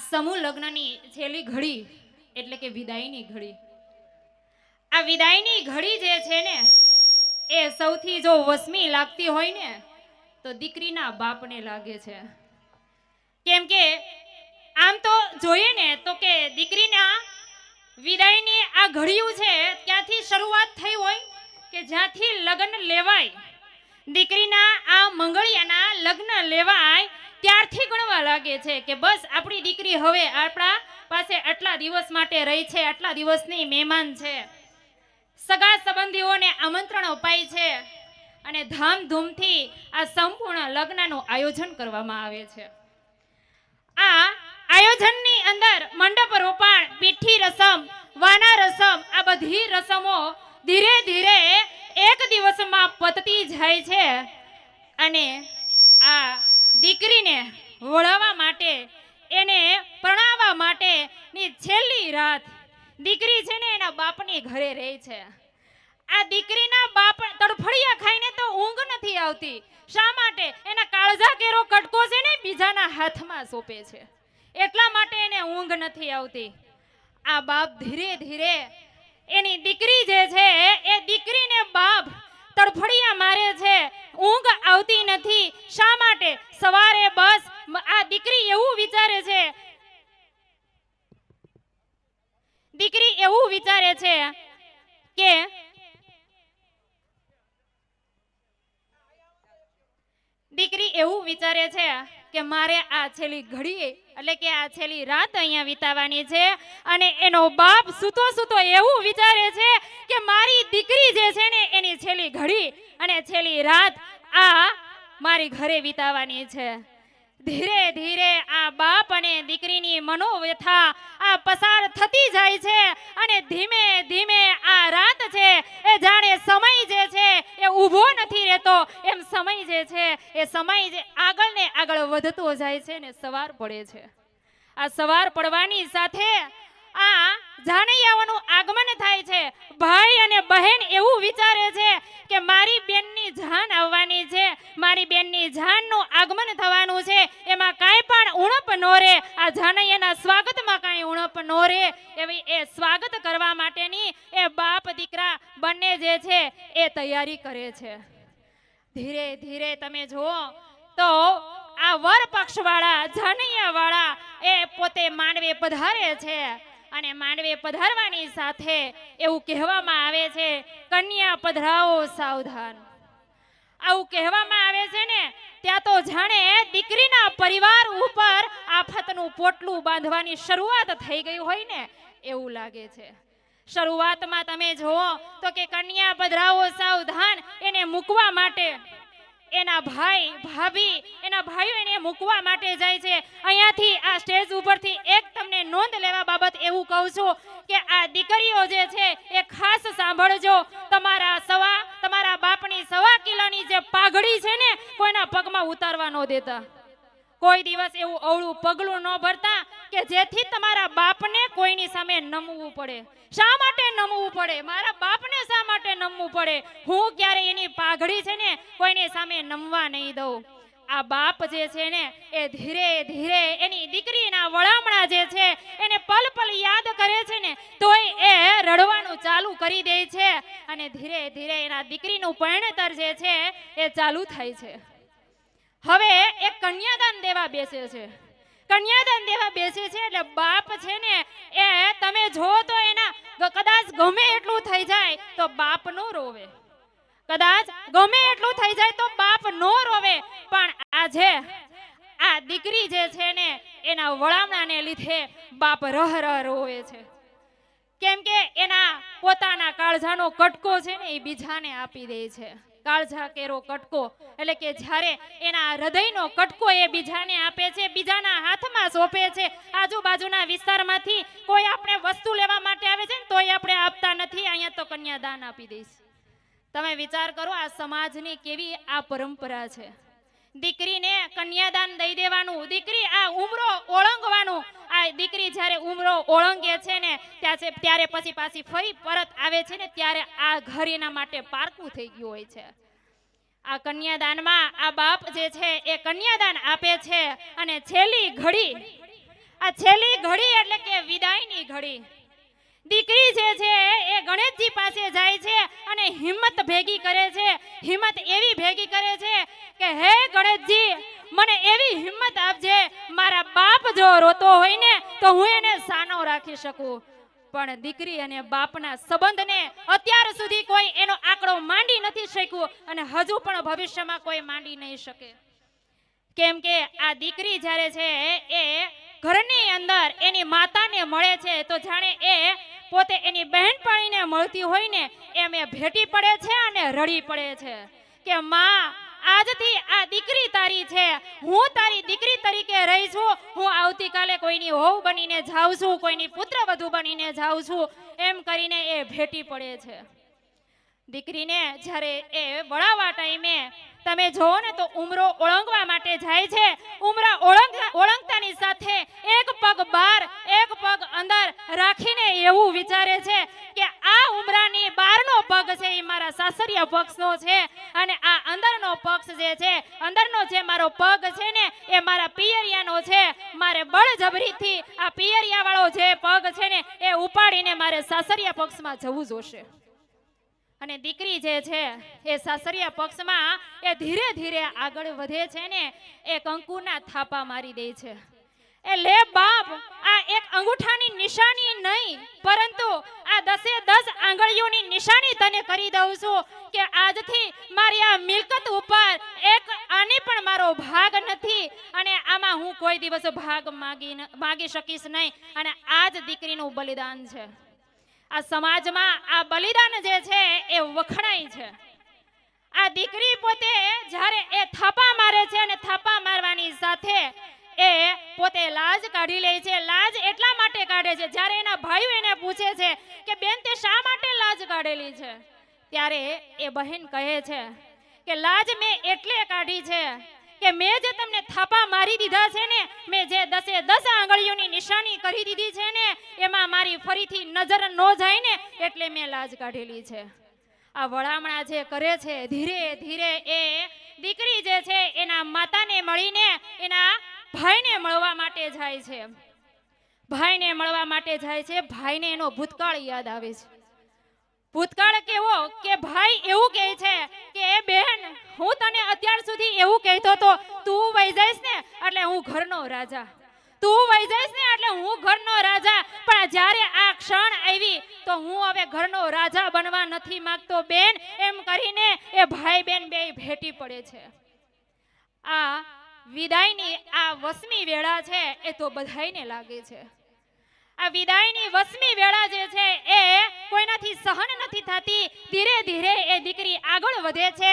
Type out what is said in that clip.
સમૂહ લગ્નની છેલ્લી ઘડી એટલે કે વિદાયની ઘડી. આ વિદાયની ઘડી જે છે ને એ સૌથી જો વસમી લાગતી હોય ને તો દીકરીના બાપને લાગે છે. કેમ કે આમ તો જોઈએ ને તો કે દીકરીના વિદાયની આ ઘડિયું છે ત્યાંથી શરૂઆત થઈ હોય કે જ્યાંથી લગ્ન લેવાય, દીકરીના આ મંગળિયાના લગ્ન લેવાય ત્યારથી ગણવા લાગે છે કે બસ આપણી દીકરી હવે આપણા પાસે આટલા દિવસ માટે રહી છે, આટલા દિવસની મહેમાન છે. સગા સંબંધીઓને આમંત્રણ અપાય છે અને ધામધૂમથી આ સંપૂર્ણ લગ્નનું આયોજન કરવામાં આવે છે. આ આયોજનની અંદર મંડપ રોપાણ, પીઠી રસમ, વાના રસમ, આ બધી રસમો ધીરે ધીરે એક દિવસમાં પતતી જાય છે અને આ દીકરીને વળાવવા માટે, એને પરણાવવા માટેની છેલ્લી રાત દીકરી છે ને એના બાપની ઘરે રહે છે. આ દીકરીના બાપ તડફડિયા ખાઈને તો ઊંઘ નથી આવતી. શા માટે? એના કાળજા કેરો કટકો છે ને બીજાના હાથમાં સોંપે છે, એટલા માટે એને ઊંઘ નથી આવતી. આ બાપ ધીરે ધીરે એની દીકરી જે છે એ દીકરીને બાપ તડફડિયા મારે છે, ઊંઘ આવતી નથી. શા માટે? સવારે બસ આ દીકરી એવું વિચારે છે, દીકરી એવું વિચારે છે કે દીકરી એવું વિચારે છે કે મારે આ છેલ્લી ઘડી એટલે કે આ છેલ્લી રાત અહીંયા વિતાવવાની છે અને એનો બાપ સૂતો સૂતો એવું વિચારે છે કે મારી દીકરી જે છે ને એની છેલ્લી ઘડી અને છેલ્લી રાત આ મારી ઘરે વિતાવવાની છે. ધીરે ધીરે આ બાપ અને દીકરીની મનોવ્યથા આ પસાર થતી જાય છે અને ધીમે ધીમે આ રાત છે એ જાણે સમય જે છે એ ઊભો નથી રહેતો, એમ સમય જે છે એ સમય જે આગળ ને આગળ વધતો જાય છે ને સવાર પડે છે. આ સવાર પડવાની સાથે આ જાનૈયાઓનું આગમન થાય છે. ભાઈ અને બહેન એવું વિચારે છે કે મારી બેનની જાન આવવાની છે, મારી બેનની જાનનું આગમન થવાનું છે, એમાં કાંઈ પણ ઉણપ ન રહે, આ જાનૈયાના સ્વાગતમાં કાંઈ ઉણપ ન રહે એવી એ સ્વાગત કરવા માટેની એ બાપ દીકરા બંને જે છે એ તૈયારી કરે છે. ધીરે ધીરે તમે જુઓ તો આ વર પક્ષવાળા જાનૈયાવાળા એ પોતે માંડવે પધારે છે અને માંડવે પધારવાની સાથે એવું કહેવામાં આવે છે, કન્યા પધરાવો સાવધાન. આવું કહેવામાં આવે છે ને ત્યાં તો જાણે દીકરીના પરિવાર ઉપર આફતનું પોટલું બાંધવાની શરૂઆત થઈ ગઈ હોય ને એવું લાગે છે. શરૂઆતમાં તમે જુઓ તો કે કન્યા પધરાવો સાવધાન એને મૂકવા માટે એના ભાઈ ભાભી એના ભાઈઓ એને મૂકવા માટે જાય છે. અહીંયાથી આ સ્ટેજ ઉપરથી એક તમને નોંધ લેવા બાબત એવું કહું છું કે આ દીકરીઓ જે છે એ ખાસ સાંભળજો, તમારા બાપની 1.25 કિલોની જે પાઘડી છે ને કોઈના પગમાં ઉતારવા ન દેતા. કોઈ દિવસ એવું અવળું પગલું ન ભરતા કે જેથી તમારા બાપને કોઈની સામે નમવું પડે. શા માટે નમવું પડે? મારા બાપને શા માટે નમવું પડે? હું ક્યારે એની પાઘડી છે ને કોઈની સામે નમવા નહીં દઉં. આ બાપ જે છે ને એ ધીરે ધીરે એની દીકરીના વળામણા જે છે એને પલ પલ યાદ કરે છે ને તોય એ રડવાનું ચાલુ કરી દે છે અને ધીરે ધીરે એના દીકરીનું પરિણતર જે છે એ ચાલુ થાય છે. હવે એક કન્યાદાન દેવા બેસે છે. કન્યાદાન દેવા બેસે છે એટલે બાપ છે ને એ તમે જો તો એના કદાચ ગમે એટલું થઈ જાય તો બાપ નો રોવે, કદાચ ગમે એટલું થઈ જાય તો બાપ નો રોવે, પણ આજે આ દીકરી જે છે ને એના વળામણાને લીધે બાપ રહ રહ રોવે છે. કેમ કે એના પોતાના કાળજાનો કટકો છે ને એ બીજાને આપી દે છે. કાળજા કેરો કટકો એટલે કે જ્યારે એના હૃદયનો કટકો એ બીજાને આપે છે, બીજાના હાથમાં સોંપે છે. આજુબાજુના વિસ્તારમાંથી કોઈ આપણે વસ્તુ લેવા માટે આવે છે ને તોય આપણે આપતા નથી, અહીંયા તો કન્યાદાન આપી દઈશ. તમે વિચાર કરો આ સમાજની કેવી આ પરંપરા છે. દીકરીને કન્યાદાન દઈ દેવાનું, દીકરી આ ઉમરો ઓળંગવાનું. આ દીકરી જ્યારે ઉમરો ઓળંગે છે ને ત્યારે પછી પાછી ફરી પરત આવે છે ને ત્યારે આ ઘર એના માટે પારકું થઈ ગયું હોય છે. આ કન્યાદાનમાં આ બાપ જે છે એ કન્યાદાન આપે છે અને છેલ્લી ઘડી આ છેલ્લી ઘડી એટલે કે વિદાયની ઘડી. દીકરી જે છે એ ગણેશજી પાસે જાય છે અને હિંમત ભેગી કરે છે. હિંમત એવી ભેગી કરે છે કે હે ગણેશજી, મને એવી હિંમત આપજે, મારા બાપ જો રોતો હોય ને તો હું એને સાનો રાખી શકું. પણ દીકરી અને બાપના સંબંધને અત્યાર સુધી કોઈ એનો આંકડો માંડી નથી શક્યું અને હજુ પણ ભવિષ્યમાં કોઈ માંડી નહીં શકે. કેમ કે આ દીકરી જ્યારે છે એ ઘરની અંદર એની માતાને મળે છે તો જાણે એ પોતે એની બહેનપણીને મળતી હોય ને એમ એ ભેટી પડે છે અને રડી પડે છે કે માં, આજથી આ દીકરી તારી છે, હું તારી દીકરી તરીકે રહી છું, હું આવતીકાલે કોઈની વહુ બનીને જાઉં છું, કોઈની પુત્રવધુ બનીને જાઉં છું, એમ કરીને એ ભેટી પડે છે. દીકરીને જ્યારે એ વળાવવા ટાઈમે તમે જોવો ને તો ઉમરો ઓળંગવા માટે જાય છે. ઉમરા ઓળંગતાની સાથે એક પગ બહાર એક પગ અંદર રાખીને એવું વિચારે છે કે આ ઉમરાની બહારનો પગ છે એ મારા સાસરિયા પક્ષનો છે અને આ અંદરનો પક્ષ જે છે, અંદરનો જે મારો પગ છે ને એ મારા પિયરિયાનો છે. મારે બળજબરીથી આ પિયરિયા વાળો જે પગ છે ને એ ઉપાડીને મારે સાસરિયા પક્ષમાં જવું જોશે. અને દીકરી જે છે એ સાસરિયા પક્ષમાં એ ધીરે ધીરે આગળ વધે છે ને એ કંકુના થાપા મારી દે છે. એ લે બાપ, આ એક અંગૂઠાની નિશાની નહીં પરંતુ આ 10 આંગળીઓની નિશાની તને કરી દઉં છું કે આજથી મારી આ મિલકત ઉપર એક આની પણ મારો ભાગ નથી અને આમાં હું કોઈ દિવસ ભાગ માગી શકીશ નહીં. અને આ જ દીકરીનું બલિદાન છે. આ સમાજમાં આ બલિદાન જે છે એ વખણાય છે. આ દીકરી પોતે જ્યારે એ થાપા મારે છે અને થાપા મારવાની સાથે એ પોતે લાજ કાઢી લે છે. લાજ એટલા માટે કાઢે છે, જ્યારે એના ભાઈઓ એને પૂછે છે કે બેન તે શા માટે લાજ કાઢેલી છે, ત્યારે એ બહેન કહે છે કે લાજ મેં એટલે કાઢી છે કે મેં જે તમને થાપા મારી દીધા છે ને, મેં જે 10 આંગળીઓની નિશાની કરી દીધી છે ને એમાં મારી ફરીથી નજર ન જાય ને એટલે મેં લાજ કાઢેલી છે. આ વળામણા જે કરે છે ધીરે ધીરે એ દીકરી જે છે એના માતાને મળીને એના ભાઈને મળવા માટે જાય છે. ભાઈને મળવા માટે જાય છે. ભાઈને એનો ભૂતકાળ યાદ આવે છે. ભૂતકાળ કેવો કે ભાઈ એવું કહે છે કે બેન, હું તને અત્યાર સુધી એવું કહેતો તો તું વઈ જઈશ ને એટલે હું ઘરનો રાજા, તું વઈ જઈશ ને એટલે હું ઘરનો રાજા, પણ જ્યારે આ ક્ષણ આવી તો હું હવે ઘરનો રાજા બનવા નથી માંગતો બેન, એમ કરીને એ ભાઈ બેન બે ભેટી પડે છે. આ વિદાયની આ વસમી વેળા છે એ તો બધાયને લાગે છે. આ વિદાયની વસમી વેળા જે છે એ કોઈનાથી સહન નથી થતી. ધીરે ધીરે એ દીકરી આગળ વધે છે.